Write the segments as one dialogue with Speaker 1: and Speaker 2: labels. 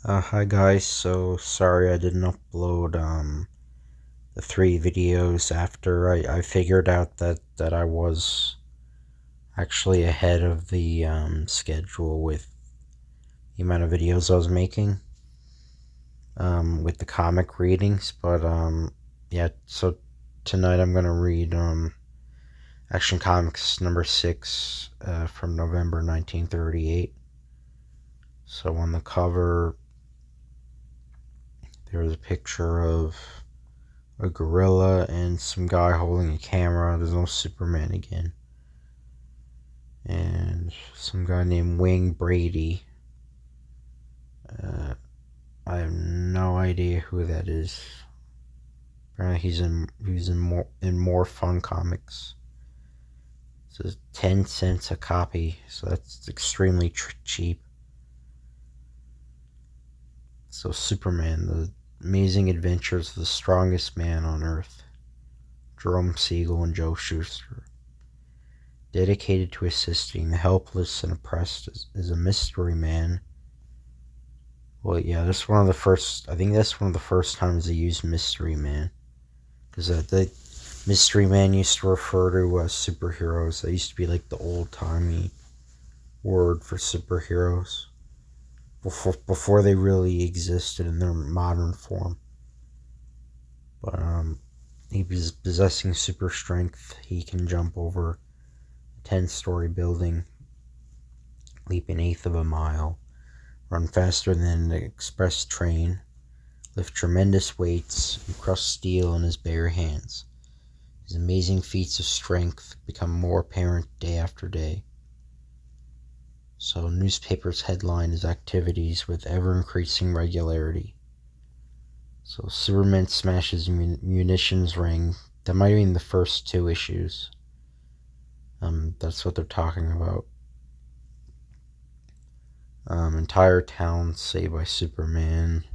Speaker 1: Hi guys, so sorry I didn't upload the three videos after I figured out that I was actually ahead of the schedule with the amount of videos I was making with the comic readings, but yeah, so tonight I'm gonna read Action Comics number 6 from November 1938. So on the cover there was a picture of a gorilla and some guy holding a camera. There's no Superman again. And some guy named Wayne Brady. I have no idea who that is. Apparently he's in more fun comics. It says 10 cents a copy, so that's extremely cheap. So Superman, the amazing adventures of the strongest man on Earth. Jerome Siegel and Joe Shuster. Dedicated to assisting the helpless and oppressed is a mystery man. Well, yeah, that's one of the first. I think that's one of the first times they used mystery man, because the mystery man used to refer to superheroes. That used to be like the old timey word for superheroes before they really existed in their modern form. But he was possessing super strength. He can jump over a 10-story building, leap an eighth of a mile, run faster than an express train, lift tremendous weights, and crush steel in his bare hands. His amazing feats of strength become more apparent day after day. So newspapers headline his activities with ever-increasing regularity. So Superman smashes munitions ring. That might have been the first two issues. That's what they're talking about. Entire town saved by Superman.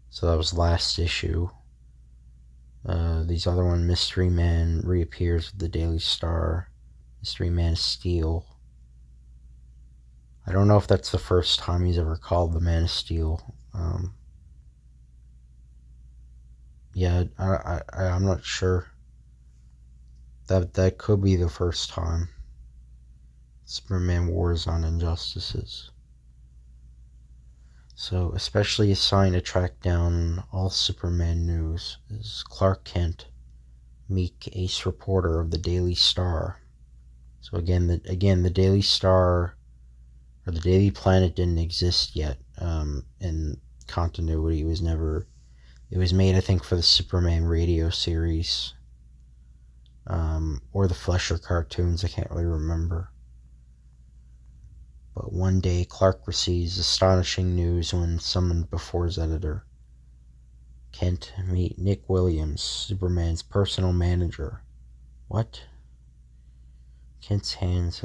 Speaker 1: So that was last issue. These other one, Mystery Man reappears with the Daily Star. Mystery Man of Steel. I don't know if that's the first time he's ever called the Man of Steel. Yeah, I'm not sure. That could be the first time. Superman Wars on Injustices. So, especially assigned to track down all Superman news is Clark Kent, meek ace reporter of the Daily Star. So again, the Daily Star or the Daily Planet didn't exist yet. In continuity, it was never. It was made, I think, for the Superman radio series, or the Fleischer cartoons. I can't really remember. But one day, Clark receives astonishing news when summoned before his editor. Kent, meet Nick Williams, Superman's personal manager. What? Kent's hand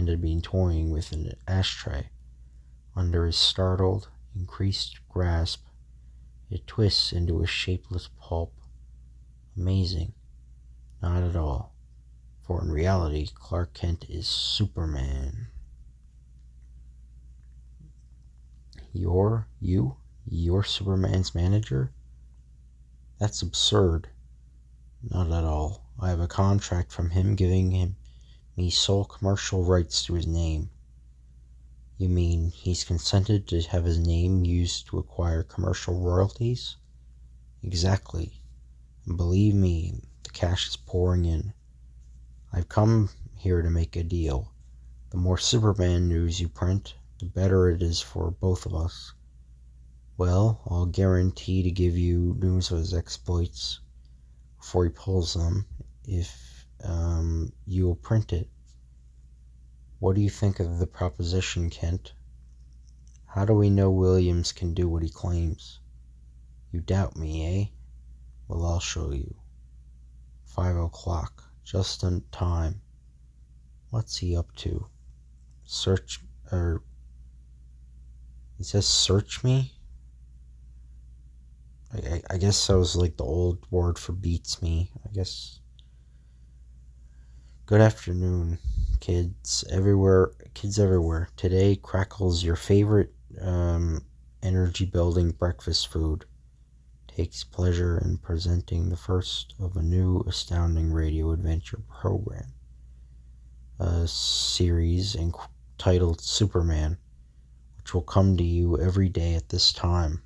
Speaker 1: had been toying with an ashtray. Under his startled, increased grasp, it twists into a shapeless pulp. Amazing. Not at all. For in reality, Clark Kent is Superman. You're Superman's manager? That's absurd. Not at all. I have a contract from him giving me sole commercial rights to his name. You mean he's consented to have his name used to acquire commercial royalties? Exactly. And believe me, the cash is pouring in. I've come here to make a deal. The more Superman news you print, the better it is for both of us. Well, I'll guarantee to give you news of his exploits before he pulls them, if you'll print it. What do you think of the proposition, Kent? How do we know Williams can do what he claims? You doubt me, eh? Well, I'll show you. 5 o'clock, just in time. What's he up to? He says search me? I guess that was like the old word for beats me, I guess. Good afternoon, kids everywhere. Today crackles your favorite energy-building breakfast food, takes pleasure in presenting the first of a new astounding radio adventure program, a series entitled Superman, which will come to you every day at this time.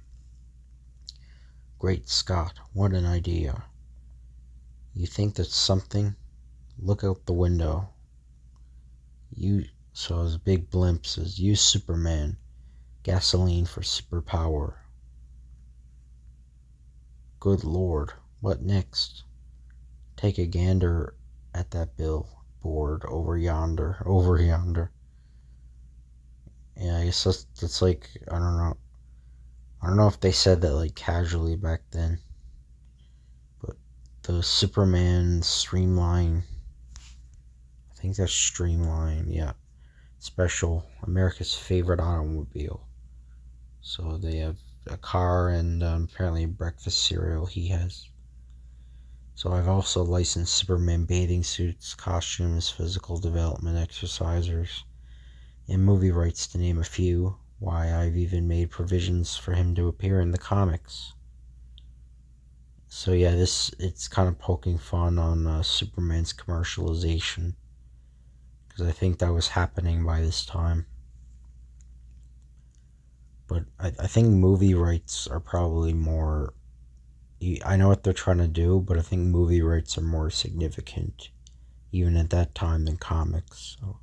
Speaker 1: Great Scott, what an idea. You think that's something? Look out the window. You saw his big blimp says, use Superman, gasoline for superpower. Good Lord, what next? Take a gander at that billboard over yonder. Yeah, I guess that's like, I don't know. I don't know if they said that like casually back then. But the Superman Streamline, I think that's Streamline, yeah. Special, America's favorite automobile. So they have a car and apparently a breakfast cereal he has. So I've also licensed Superman bathing suits, costumes, physical development exercisers, and movie rights to name a few. Why, I've even made provisions for him to appear in the comics. So yeah, it's kind of poking fun on Superman's commercialization, because I think that was happening by this time. But I think movie rights are probably more, I know what they're trying to do, but I think movie rights are more significant even at that time than comics. So,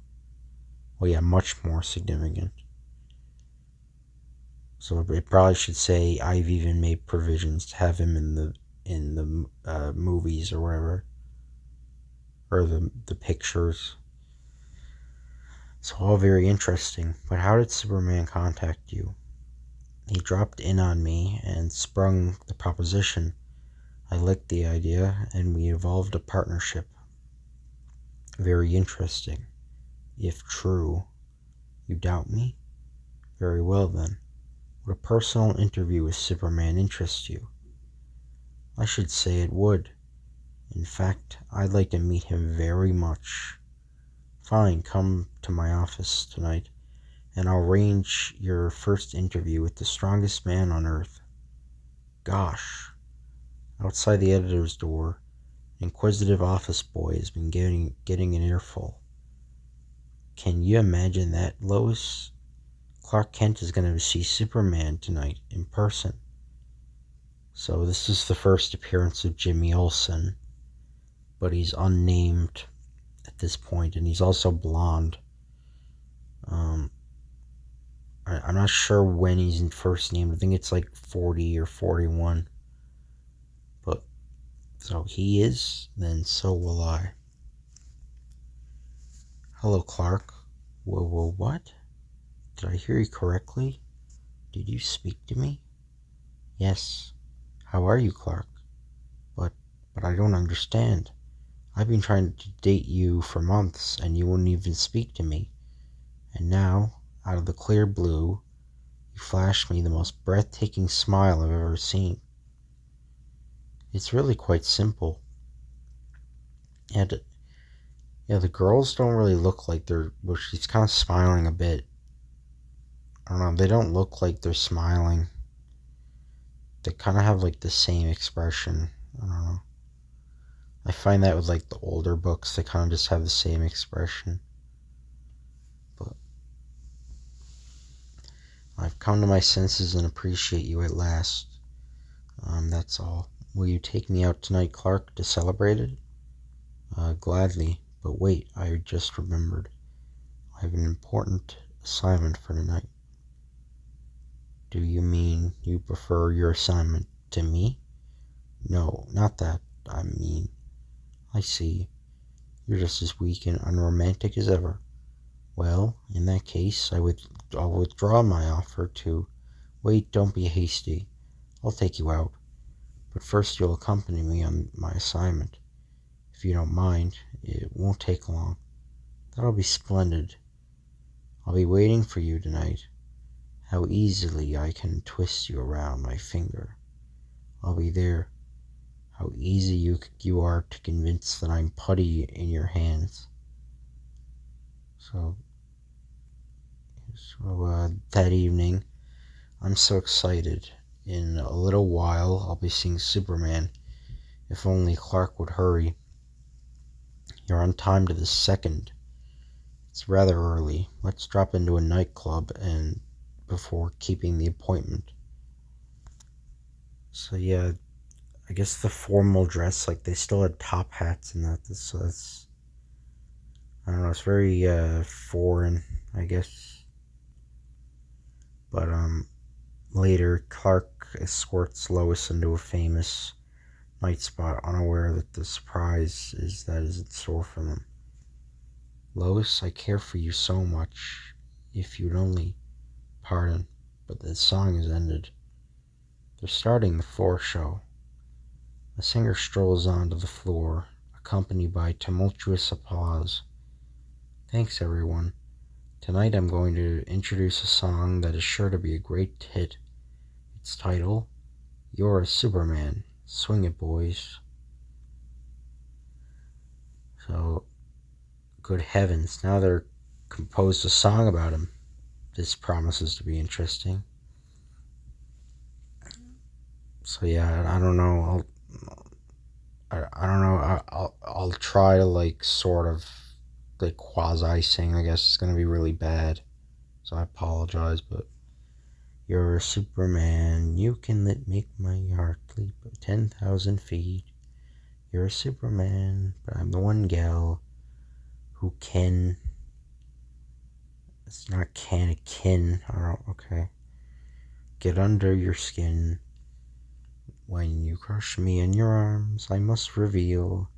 Speaker 1: well, yeah, much more significant. So it probably should say I've even made provisions to have him in the movies or whatever, or the pictures. So all very interesting. But how did Superman contact you? He dropped in on me and sprung the proposition. I liked the idea, and we evolved a partnership. Very interesting. If true, you doubt me? Very well then. Would a personal interview with Superman interest you? I should say it would. In fact, I'd like to meet him very much. Fine, come to my office tonight, and I'll arrange your first interview with the strongest man on Earth. Gosh. Outside the editor's door, an inquisitive office boy has been getting an earful. Can you imagine that, Lois? Clark Kent is going to see Superman tonight in person. So this is the first appearance of Jimmy Olsen, but he's unnamed at this point, and he's also blonde. I'm not sure when he's in first named. I think it's like 40 or 41. But so he is, then so will I. Hello, Clark. Whoa, what? Did I hear you correctly? Did you speak to me? Yes. How are you, Clark? But I don't understand. I've been trying to date you for months, and you wouldn't even speak to me. And now, out of the clear blue, you flashed me the most breathtaking smile I've ever seen. It's really quite simple. And yeah, the girls don't really look like they're, well, she's kind of smiling a bit. I don't know, they don't look like they're smiling. They kind of have like the same expression. I don't know. I find that with like the older books, they kind of just have the same expression. But I've come to my senses and appreciate you at last. That's all. Will you take me out tonight, Clark, to celebrate it? Gladly. But wait, I just remembered. I have an important assignment for tonight. Do you mean you prefer your assignment to me? No, not that. I see. You're just as weak and unromantic as ever. Well, in that case, I'll withdraw my offer to... Wait, don't be hasty. I'll take you out. But first you'll accompany me on my assignment. If you don't mind, it won't take long. That'll be splendid. I'll be waiting for you tonight. How easily I can twist you around my finger. I'll be there. How easy you are to convince that I'm putty in your hands. So that evening, I'm so excited. In a little while, I'll be seeing Superman. If only Clark would hurry. You're on time to the second. It's rather early. Let's drop into a nightclub and before keeping the appointment. So yeah, I guess the formal dress, like they still had top hats and that. So that's, I don't know. It's very foreign, I guess. But later, Clark escorts Lois into a famous night spot, unaware that the surprise that is in store for them. Lois, I care for you so much. If you'd only pardon, but the song has ended. They're starting the floor show. The singer strolls onto the floor, accompanied by tumultuous applause. Thanks, everyone. Tonight I'm going to introduce a song that is sure to be a great hit. Its title, You're a Superman. Swing it, boys. So, good heavens, now they're composed a song about him. This promises to be interesting. So yeah, I don't know. I don't know. I'll try to like sort of like quasi sing. I guess it's gonna be really bad, so I apologize. But you're a Superman. You can make my heart leap 10,000 feet. You're a Superman, but I'm the one gal who can. It's not can, it kin. I don't. Okay. Get under your skin. When you crush me in your arms, I must reveal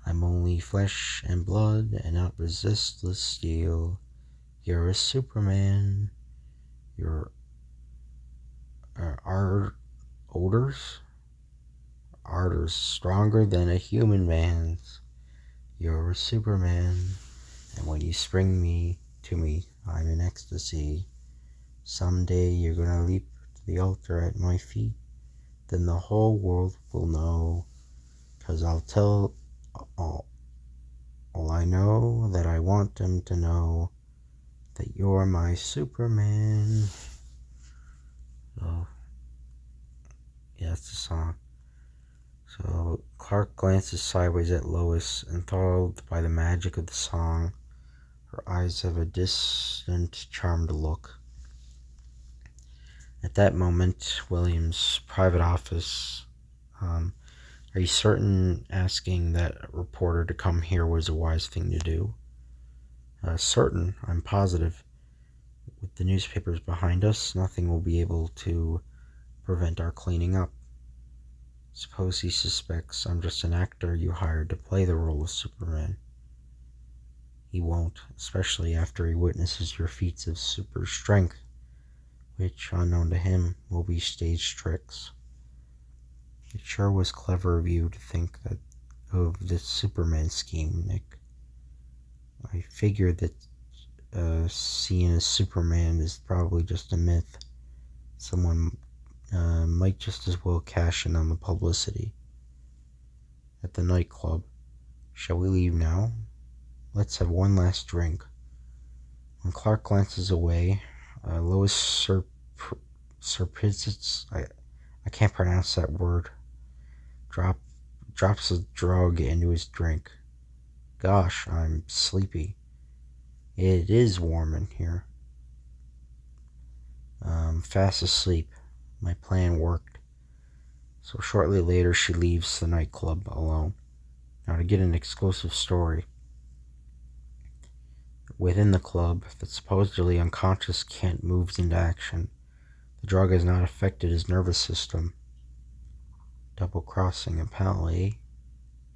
Speaker 1: I'm only flesh and blood and not resistless steel. You're a Superman. Your our odors? Ardors stronger than a human man's. You're a Superman. And when you spring me to me, I'm in ecstasy. Someday you're gonna leap to the altar at my feet. Then the whole world will know. 'Cause I'll tell all I know that I want them to know that you're my Superman. So, yeah, that's the song. So, Clark glances sideways at Lois, enthralled by the magic of the song. Her eyes have a distant, charmed look. At that moment, William's private office. Are you certain asking that reporter to come here was a wise thing to do? Certain, I'm positive. With the newspapers behind us, nothing will be able to prevent our cleaning up. Suppose he suspects I'm just an actor you hired to play the role of Superman. He won't, especially after he witnesses your feats of super strength, which, unknown to him, will be stage tricks. It sure was clever of you to think of this Superman scheme, Nick. I figured that seeing a Superman is probably just a myth. Someone might just as well cash in on the publicity. At the nightclub. Shall we leave now? Let's have one last drink. When Clark glances away, Lois Serpitzitz, I can't pronounce that word, drops a drug into his drink. Gosh, I'm sleepy. It is warm in here. Fast asleep. My plan worked. So shortly later, she leaves the nightclub alone. Now to get an exclusive story. Within the club, the supposedly unconscious Kent moves into action. The drug has not affected his nervous system. Double crossing, apparently,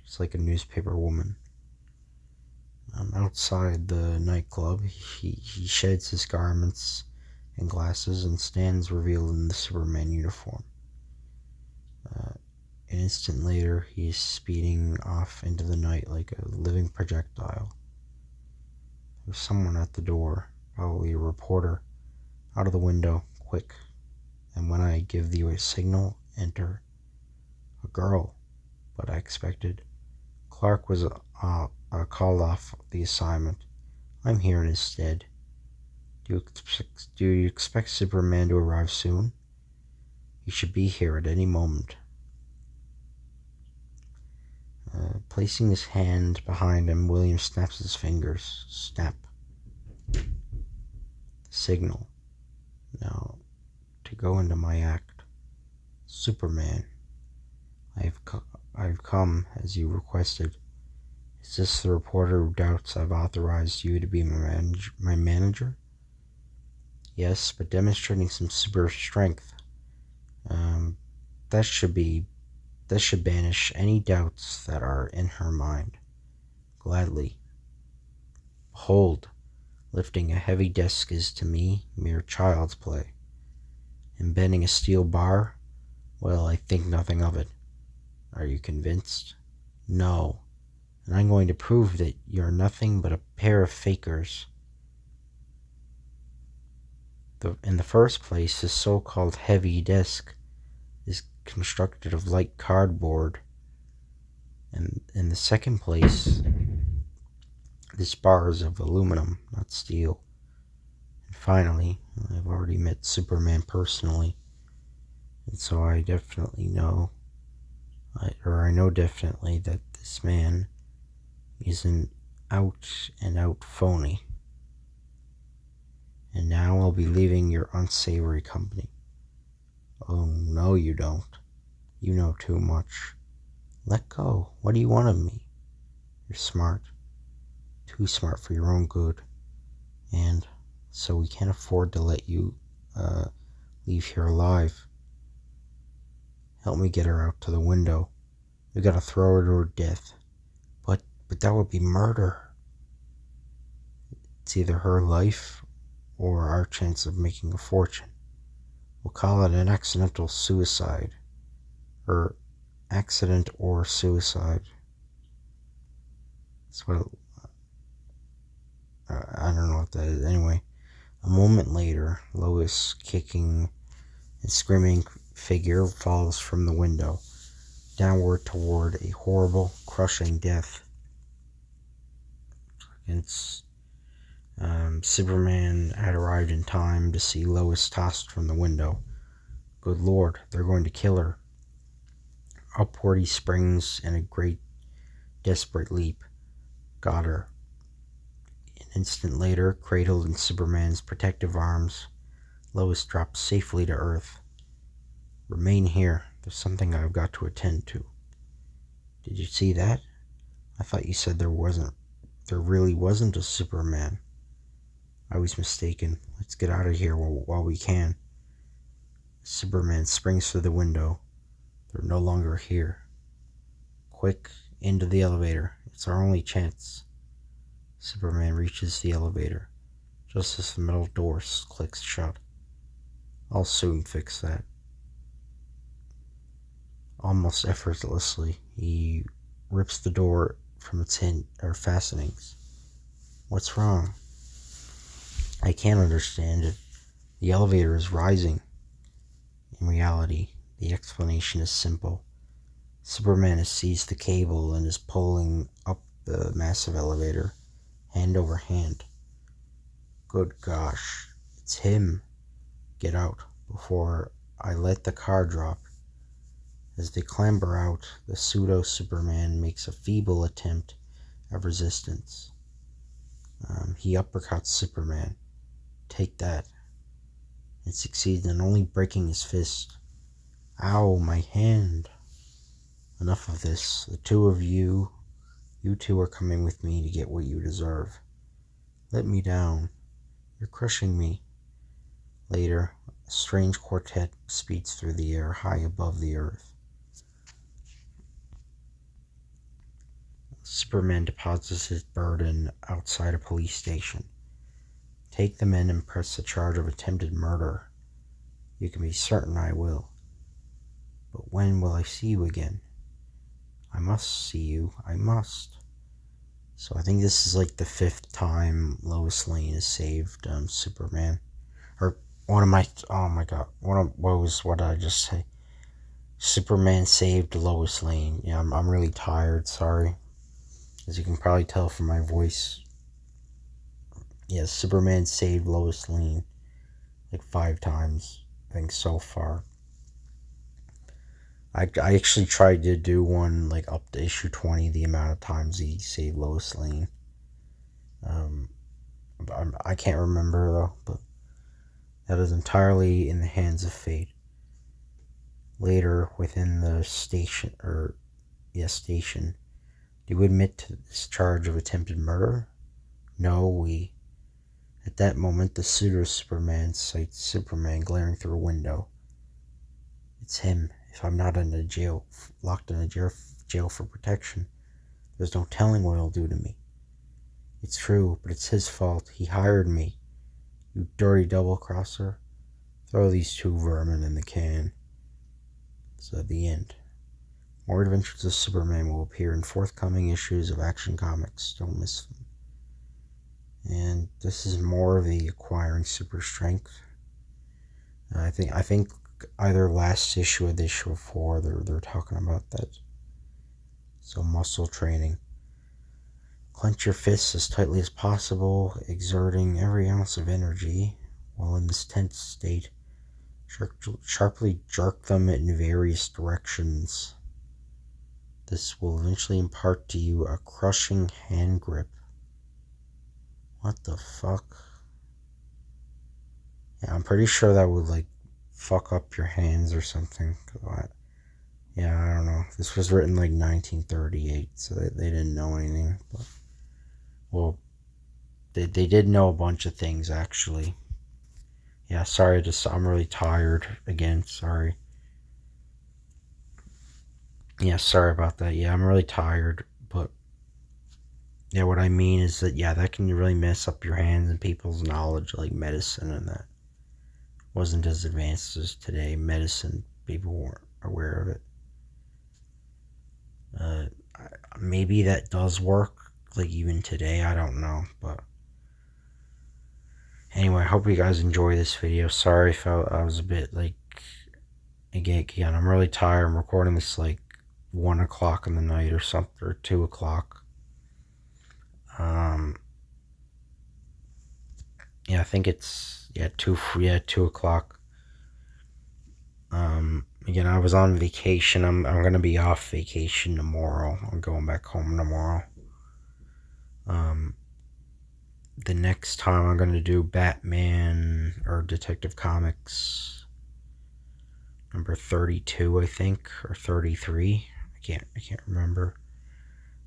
Speaker 1: just like a newspaper woman. Outside the nightclub, he sheds his garments and glasses and stands revealed in the Superman uniform. An instant later, he is speeding off into the night like a living projectile. There's someone at the door, probably a reporter. Out of the window, quick. And when I give you a signal, enter. A girl, but I expected. Clark was called off the assignment. I'm here in his stead. Do you expect Superman to arrive soon? He should be here at any moment. Placing his hand behind him, William snaps his fingers. Snap. Signal. Now, to go into my act. Superman, I've come as you requested. Is this the reporter who doubts I've authorized you to be my manager? Yes, but demonstrating some super strength. That should banish any doubts that are in her mind. Gladly. Behold, lifting a heavy desk is to me mere child's play. And bending a steel bar, well, I think nothing of it. Are you convinced? No. And I'm going to prove that you're nothing but a pair of fakers. In the first place, this so-called heavy desk is constructed of light cardboard. And in the second place, this bar is of aluminum, not steel. And finally, I've already met Superman personally, and so I know definitely that this man is an out-and-out phony. And now I'll be leaving your unsavory company. Oh, no you don't. You know too much. Let go. What do you want of me? You're smart. Too smart for your own good. And so we can't afford to let you leave here alive. Help me get her out to the window. We gotta throw her to her death. But that would be murder. It's either her life or our chance of making a fortune. We'll call it an accidental suicide. Or accident or suicide. That's what I don't know what that is. Anyway, a moment later, Lois, kicking and screaming figure, falls from the window, downward toward a horrible, crushing death. Superman had arrived in time to see Lois tossed from the window. Good Lord, they're going to kill her. Upward he springs in a great, desperate leap. Got her. An instant later, cradled in Superman's protective arms, Lois drops safely to Earth. Remain here. There's something I've got to attend to. Did you see that? I thought you said there really wasn't a Superman. I was mistaken. Let's get out of here while we can. Superman springs through the window. They're no longer here. Quick, into the elevator. It's our only chance. Superman reaches the elevator, just as the metal door clicks shut. I'll soon fix that. Almost effortlessly, he rips the door from its fastenings. What's wrong? I can't understand it. The elevator is rising. In reality, the explanation is simple. Superman has seized the cable and is pulling up the massive elevator, hand over hand. Good gosh, it's him. Get out before I let the car drop. As they clamber out, the pseudo-Superman makes a feeble attempt at resistance. He uppercuts Superman. Take that. And succeeds in only breaking his fist. Ow, my hand. Enough of this. The two of you two are coming with me to get what you deserve. Let me down. You're crushing me. Later, a strange quartet speeds through the air high above the earth. Superman deposits his burden outside a police station. Take the men and press the charge of attempted murder. You can be certain I will. But when will I see you again? I must see you. I must. So I think this is like the 5th time Lois Lane has saved Superman. Or what did I just say? Superman saved Lois Lane. Yeah, I'm really tired, sorry. As you can probably tell from my voice. yeah, Superman saved Lois Lane like 5 times, I think, so far. I actually tried to do one like up to issue 20, the amount of times he saved Lois Lane. I can't remember though, but that is entirely in the hands of fate. Later, within the station, station, do you admit to this charge of attempted murder? No, At that moment, the pseudo Superman sights Superman glaring through a window. It's him. If I'm not in a jail, locked in a jail for protection, there's no telling what he'll do to me. It's true, but it's his fault. He hired me. You dirty double-crosser. Throw these 2 vermin in the can. So at the end. More Adventures of Superman will appear in forthcoming issues of Action Comics. Don't miss them. And this is more of the acquiring super strength. I think either last issue or the issue before they're talking about that. So muscle training. Clench your fists as tightly as possible, exerting every ounce of energy, while in this tense state, sharply jerk them in various directions. This will eventually impart to you a crushing hand grip. What the fuck? Yeah, I'm pretty sure that would like fuck up your hands or something. Yeah, I don't know. This was written like 1938, so they didn't know anything. But, well, they did know a bunch of things actually. Yeah, sorry, I'm really tired again. Sorry. Yeah, sorry about that. Yeah, I'm really tired, but yeah, what I mean is that yeah, that can really mess up your hands and people's knowledge, like medicine, and that wasn't as advanced as today. Medicine, people weren't aware of it. Maybe that does work, like even today. I don't know, but anyway, I hope you guys enjoy this video. Sorry if I was a bit like again. I'm really tired. I'm recording this like 1 o'clock in the night or something, or 2 o'clock. Yeah, I think it's 2 o'clock. Again, I was on vacation. I'm gonna be off vacation tomorrow. I'm going back home tomorrow. The next time I'm gonna do Batman or Detective Comics number 32, I think, or 33. I can't remember.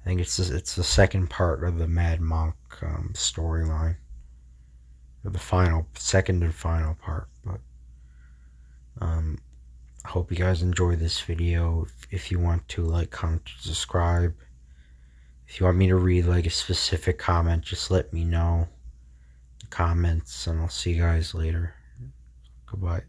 Speaker 1: I think it's the second part of the Mad Monk storyline, or the second and final part. But I hope you guys enjoy this video. If you want to like, comment, subscribe. If you want me to read like a specific comment, just let me know in the comments, and I'll see you guys later. Goodbye.